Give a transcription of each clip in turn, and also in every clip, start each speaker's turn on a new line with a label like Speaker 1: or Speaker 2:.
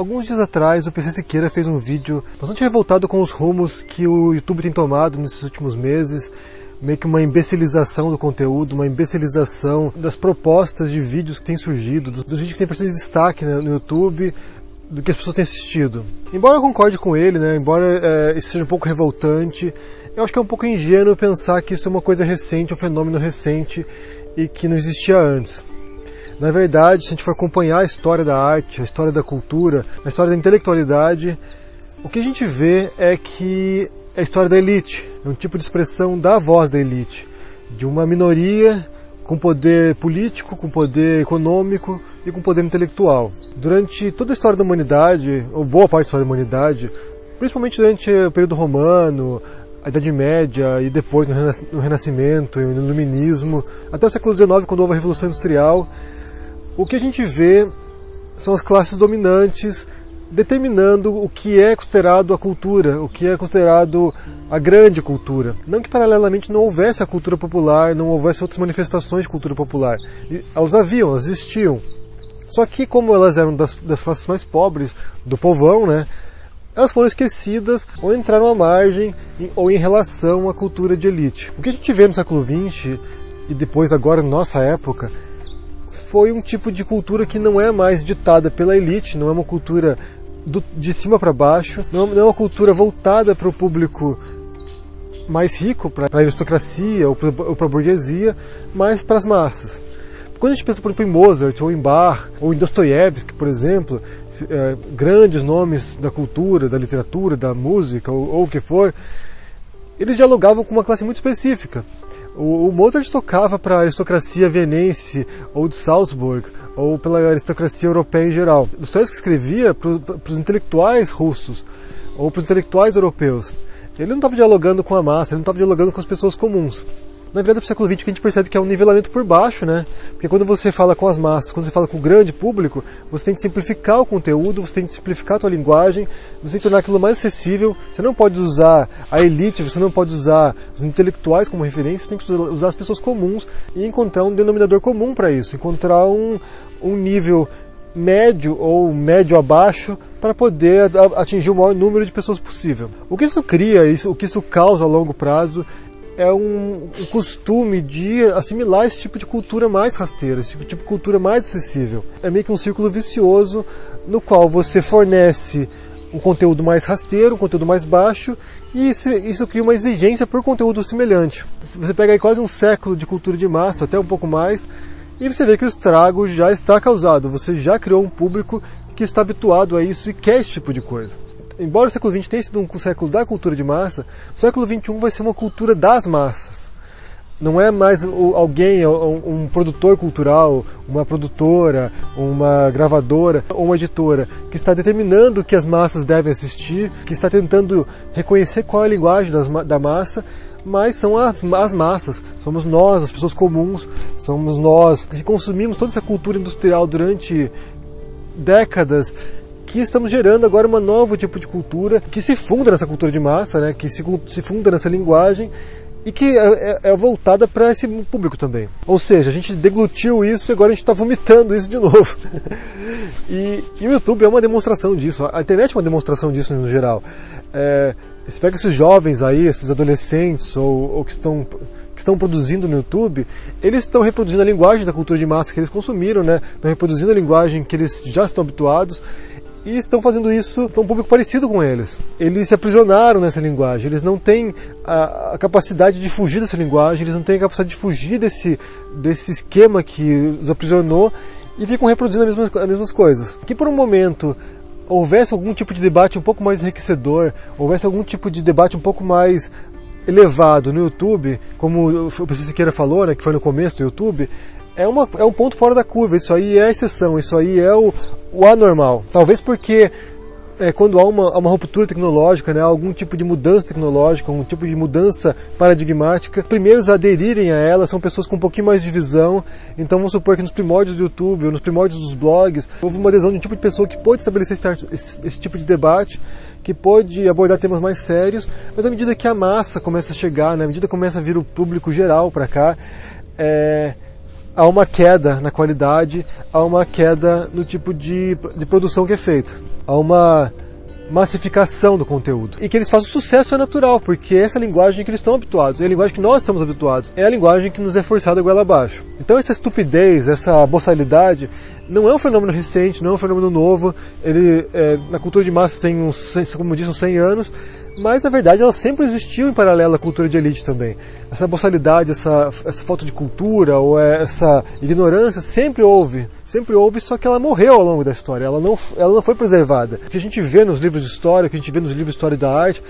Speaker 1: Alguns dias atrás, o PC Siqueira fez um vídeo bastante revoltado com os rumos que o YouTube tem tomado nesses últimos meses, meio que uma imbecilização do conteúdo, uma imbecilização das propostas de vídeos que têm surgido, dos vídeos que têm aparecido em destaque no YouTube, do que as pessoas têm assistido. Embora eu concorde com ele, embora isso seja um pouco revoltante, eu acho que é um pouco ingênuo pensar que isso é uma coisa recente, um fenômeno recente e que não existia antes. Na verdade, se a gente for acompanhar a história da arte, a história da cultura, a história da intelectualidade, o que a gente vê é que é a história da elite, é um tipo de expressão da voz da elite, de uma minoria com poder político, com poder econômico e com poder intelectual. Durante toda a história da humanidade, ou boa parte da história da humanidade, principalmente durante o período romano, a Idade Média e depois no Renascimento e no Iluminismo, até o século XIX, quando houve a Revolução Industrial, o que a gente vê são as classes dominantes determinando o que é considerado a cultura, o que é considerado a grande cultura. Não que paralelamente não houvesse a cultura popular, não houvesse outras manifestações de cultura popular. Elas haviam, elas existiam. Só que como elas eram das classes mais pobres, do povão, elas foram esquecidas ou entraram à margem ou em relação à cultura de elite. O que a gente vê no século XX e depois agora na nossa época foi um tipo de cultura que não é mais ditada pela elite, não é uma cultura de cima para baixo, não é uma cultura voltada para o público mais rico, para a aristocracia ou para a burguesia, mas para as massas. Quando a gente pensa, por exemplo, em Mozart, ou em Bach, ou em Dostoiévski, por exemplo, grandes nomes da cultura, da literatura, da música, ou o que for, eles dialogavam com uma classe muito específica. O Mozart tocava para a aristocracia vienense, ou de Salzburg, ou pela aristocracia europeia em geral. Dostoiévski escrevia para os intelectuais russos, ou para os intelectuais europeus. Ele não estava dialogando com a massa, ele não estava dialogando com as pessoas comuns. Na verdade, para o século XX, que a gente percebe que é um nivelamento por baixo, Porque quando você fala com as massas, quando você fala com o grande público, você tem que simplificar o conteúdo, você tem que simplificar a tua linguagem, você tem que tornar aquilo mais acessível. Você não pode usar a elite, você não pode usar os intelectuais como referência, você tem que usar as pessoas comuns e encontrar um denominador comum para isso, encontrar um nível médio ou médio abaixo para poder atingir o maior número de pessoas possível. O que isso cria, o que isso causa a longo prazo, é um costume de assimilar esse tipo de cultura mais rasteira, esse tipo de cultura mais acessível. É meio que um círculo vicioso no qual você fornece um conteúdo mais rasteiro, um conteúdo mais baixo, e isso cria uma exigência por conteúdo semelhante. Você pega aí quase um século de cultura de massa, até um pouco mais, e você vê que o estrago já está causado. Você já criou um público que está habituado a isso e quer esse tipo de coisa. Embora o século XX tenha sido um século da cultura de massa, o século XXI vai ser uma cultura das massas. Não é mais alguém, um produtor cultural, uma produtora, uma gravadora ou uma editora que está determinando o que as massas devem assistir, que está tentando reconhecer qual é a linguagem da massa, mas são as massas, somos nós, as pessoas comuns, somos nós que consumimos toda essa cultura industrial durante décadas, que estamos gerando agora um novo tipo de cultura que se funda nessa cultura de massa, que se funda nessa linguagem e que é voltada para esse público também. Ou seja, a gente deglutiu isso e agora a gente está vomitando isso de novo. E o YouTube é uma demonstração disso, a internet é uma demonstração disso no geral. Você pega esses jovens aí, esses adolescentes ou que estão produzindo no YouTube, eles estão reproduzindo a linguagem da cultura de massa que eles consumiram, estão reproduzindo a linguagem que eles já estão habituados, e estão fazendo isso para um público parecido com eles. Eles se aprisionaram nessa linguagem, eles não têm a capacidade de fugir dessa linguagem, eles não têm a capacidade de fugir desse esquema que os aprisionou e ficam reproduzindo as mesmas coisas. Que por um momento houvesse algum tipo de debate um pouco mais enriquecedor, houvesse algum tipo de debate um pouco mais elevado no YouTube, como o PC Siqueira falou, que foi no começo do YouTube, é um ponto fora da curva. Isso aí é a exceção, isso aí é o anormal. Talvez porque quando há uma ruptura tecnológica, algum tipo de mudança tecnológica, um tipo de mudança paradigmática, os primeiros a aderirem a ela são pessoas com um pouquinho mais de visão. Então vamos supor que nos primórdios do YouTube, ou nos primórdios dos blogs, houve uma adesão de um tipo de pessoa que pôde estabelecer esse tipo de debate, que pôde abordar temas mais sérios, mas à medida que a massa começa a chegar, à medida que começa a vir o público geral para cá, há uma queda na qualidade, há uma queda no tipo de produção que é feita. Há uma massificação do conteúdo. E que eles façam sucesso é natural, porque essa é a linguagem que eles estão habituados, é a linguagem que nós estamos habituados, é a linguagem que nos é forçada a goela abaixo. Então essa estupidez, essa boçalidade, não é um fenômeno recente, não é um fenômeno novo, ele na cultura de massa tem como disse, uns 100 anos, mas na verdade ela sempre existiu em paralelo à cultura de elite também. Essa boçalidade, essa falta de cultura, ou essa ignorância sempre houve, só que ela morreu ao longo da história, ela não foi preservada. O que a gente vê nos livros de história, o que a gente vê nos livros de história da arte,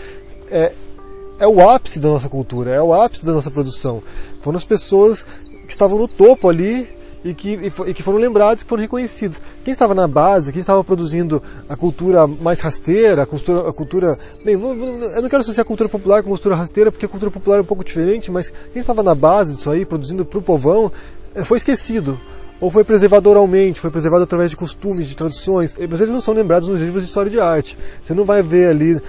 Speaker 1: é o ápice da nossa cultura, é o ápice da nossa produção. Foram as pessoas que estavam no topo ali, e que foram lembrados, que foram reconhecidos. Quem estava na base, quem estava produzindo a cultura mais rasteira, a cultura... Bem, eu não quero associar a cultura popular com a cultura rasteira, porque a cultura popular é um pouco diferente, mas quem estava na base disso aí, produzindo para o povão, foi esquecido. Ou foi preservado oralmente, foi preservado através de costumes, de tradições, mas eles não são lembrados nos livros de história de arte. Você não vai ver ali,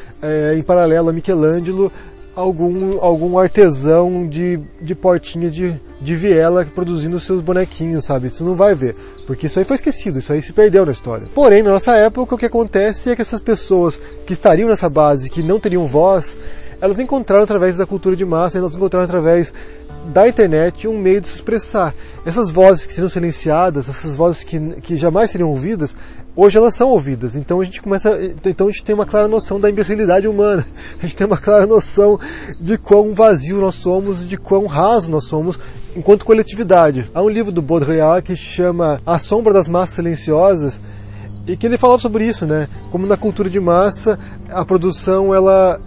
Speaker 1: em paralelo a Michelangelo, algum artesão de portinha de viela produzindo seus bonequinhos, sabe? Você não vai ver, porque isso aí foi esquecido, isso aí se perdeu na história. Porém, na nossa época, o que acontece é que essas pessoas que estariam nessa base, que não teriam voz, elas encontraram através da cultura de massa, elas encontraram através da internet um meio de se expressar. Essas vozes que seriam silenciadas, essas vozes que jamais seriam ouvidas, hoje elas são ouvidas. Então a gente tem uma clara noção da imbecilidade humana. A gente tem uma clara noção de quão vazio nós somos, de quão raso nós somos enquanto coletividade. Há um livro do Baudrillard que chama A Sombra das Massas Silenciosas, e que ele fala sobre isso, né? Como na cultura de massa, a produção ela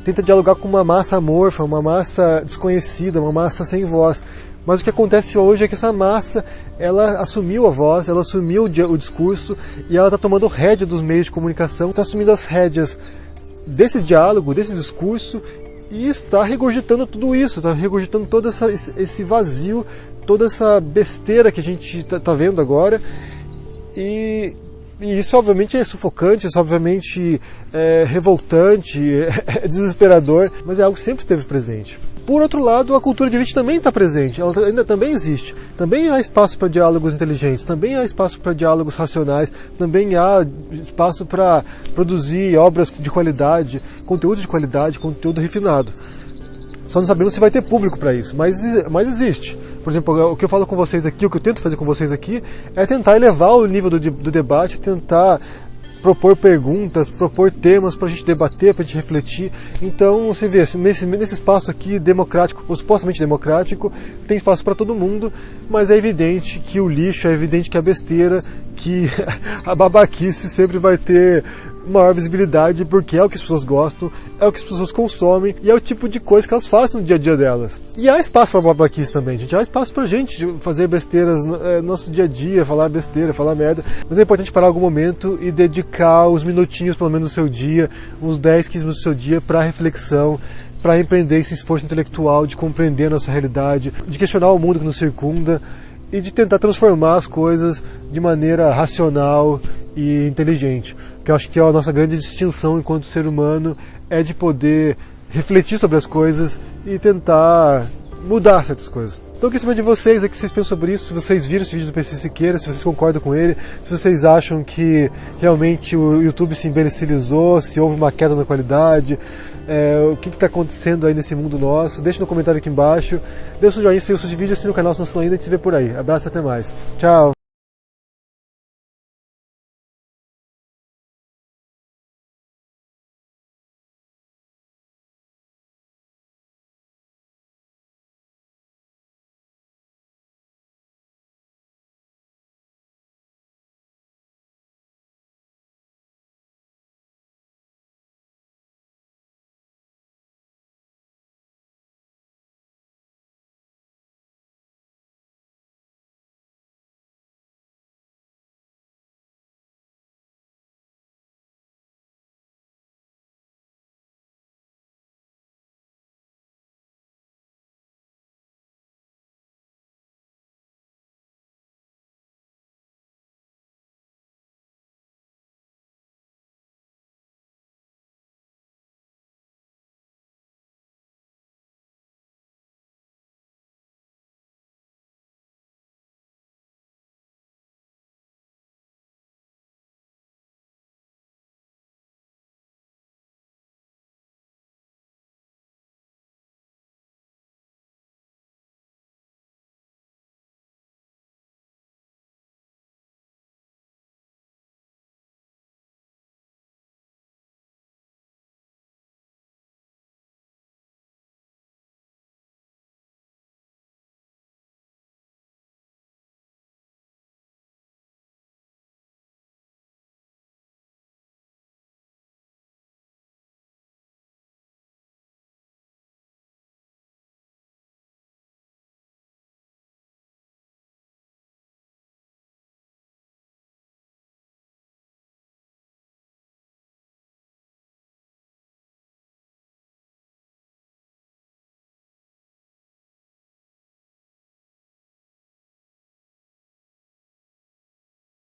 Speaker 1: tenta dialogar com uma massa amorfa, uma massa desconhecida, uma massa sem voz. Mas o que acontece hoje é que essa massa, ela assumiu a voz, ela assumiu o discurso, e ela está tomando rédea dos meios de comunicação, está assumindo as rédeas desse diálogo, desse discurso, e está regurgitando tudo isso, está regurgitando todo esse vazio, toda essa besteira que a gente está vendo agora. E isso obviamente é sufocante, isso obviamente é revoltante, é desesperador, mas é algo que sempre esteve presente. Por outro lado, a cultura de elite também está presente, ela ainda também existe. Também há espaço para diálogos inteligentes, também há espaço para diálogos racionais, também há espaço para produzir obras de qualidade, conteúdo refinado. Só não sabemos se vai ter público para isso, mas existe. Por exemplo, o que eu falo com vocês aqui, o que eu tento fazer com vocês aqui, é tentar elevar o nível do debate, tentar propor perguntas, propor temas para a gente debater, para a gente refletir. Então, você vê, nesse espaço aqui democrático, ou supostamente democrático, tem espaço para todo mundo, mas é evidente que o lixo, é evidente que a besteira, que a babaquice sempre vai ter maior visibilidade, porque é o que as pessoas gostam, é o que as pessoas consomem, e é o tipo de coisa que elas fazem no dia a dia delas. E há espaço para babaquice também, gente. Há espaço pra gente fazer besteiras no nosso dia a dia, falar besteira, falar merda, mas é importante parar algum momento e dedicar uns minutinhos, pelo menos, do seu dia, uns 10, 15 minutos do seu dia para reflexão, para empreender esse esforço intelectual de compreender a nossa realidade, de questionar o mundo que nos circunda, e de tentar transformar as coisas de maneira racional e inteligente. Que eu acho que a nossa grande distinção enquanto ser humano é de poder refletir sobre as coisas e tentar mudar certas coisas. Então eu queria saber de vocês, o que vocês pensam sobre isso, se vocês viram esse vídeo do PC Siqueira, se vocês concordam com ele, se vocês acham que realmente o YouTube se imbecilizou, se houve uma queda na qualidade, o que está acontecendo aí nesse mundo nosso. Deixa no comentário aqui embaixo, deixa um joinha se gostou de vídeo, assina o canal se não for ainda, a gente se vê por aí. Abraço e até mais. Tchau!